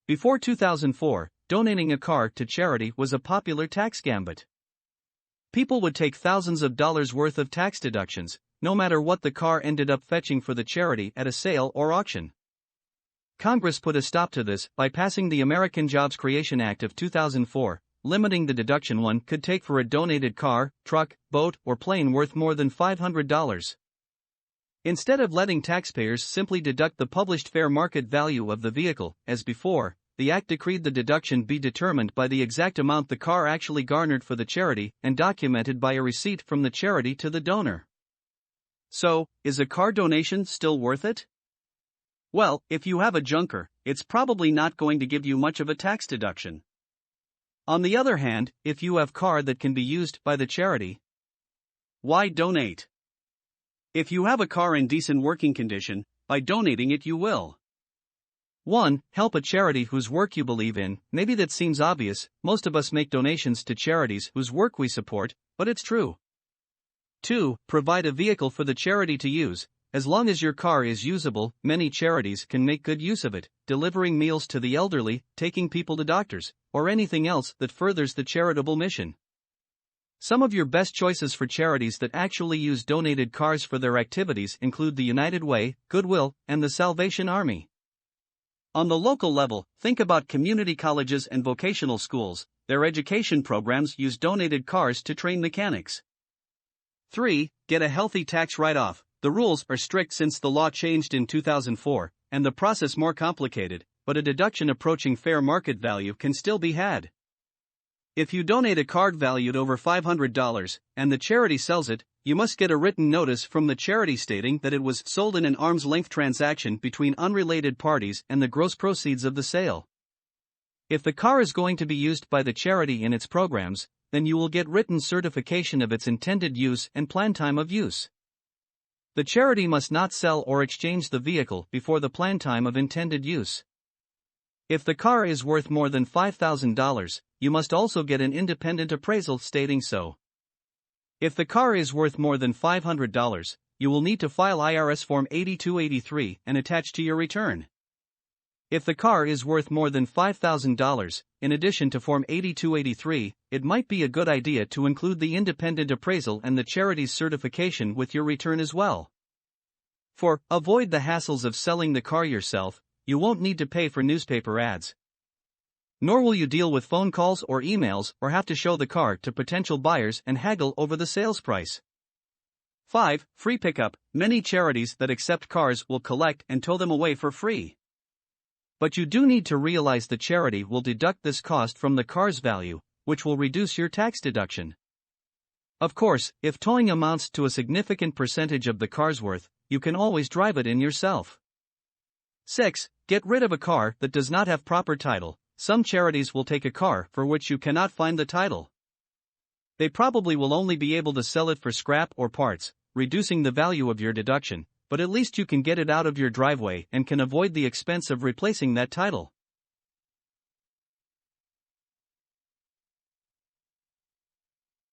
Before 2004, donating a car to charity was a popular tax gambit. People would take thousands of dollars worth of tax deductions, no matter what the car ended up fetching for the charity at a sale or auction. Congress put a stop to this by passing the American Jobs Creation Act of 2004, limiting the deduction one could take for a donated car, truck, boat, or plane worth more than $500. Instead of letting taxpayers simply deduct the published fair market value of the vehicle, as before, the Act decreed the deduction be determined by the exact amount the car actually garnered for the charity and documented by a receipt from the charity to the donor. So, is a car donation still worth it? Well, if you have a junker, it's probably not going to give you much of a tax deduction. On the other hand, if you have car that can be used by the charity, why donate? If you have a car in decent working condition, by donating it you will 1. Help a charity whose work you believe in. Maybe that seems obvious, most of us make donations to charities whose work we support, but it's true. 2. Provide a vehicle for the charity to use. As long as your car is usable, many charities can make good use of it, delivering meals to the elderly, taking people to doctors, or anything else that furthers the charitable mission. Some of your best choices for charities that actually use donated cars for their activities include the United Way, Goodwill, and the Salvation Army. On the local level, think about community colleges and vocational schools. Their education programs use donated cars to train mechanics. 3. Get a healthy tax write-off. The rules are strict since the law changed in 2004, and the process more complicated, but a deduction approaching fair market value can still be had. If you donate a card valued over $500, and the charity sells it, you must get a written notice from the charity stating that it was sold in an arm's-length transaction between unrelated parties and the gross proceeds of the sale. If the car is going to be used by the charity in its programs, then you will get written certification of its intended use and planned time of use. The charity must not sell or exchange the vehicle before the planned time of intended use. If the car is worth more than $5,000, you must also get an independent appraisal stating so. If the car is worth more than $500, you will need to file IRS Form 8283 and attach to your return. If the car is worth more than $5,000, in addition to Form 8283, it might be a good idea to include the independent appraisal and the charity's certification with your return as well. Avoid the hassles of selling the car yourself. You won't need to pay for newspaper ads. Nor will you deal with phone calls or emails or have to show the car to potential buyers and haggle over the sales price. 5. Free pickup. Many charities that accept cars will collect and tow them away for free. But you do need to realize the charity will deduct this cost from the car's value, which will reduce your tax deduction. Of course, if towing amounts to a significant percentage of the car's worth, you can always drive it in yourself. 6. Get rid of a car that does not have proper title. Some charities will take a car for which you cannot find the title. They probably will only be able to sell it for scrap or parts, reducing the value of your deduction, but at least you can get it out of your driveway and can avoid the expense of replacing that title.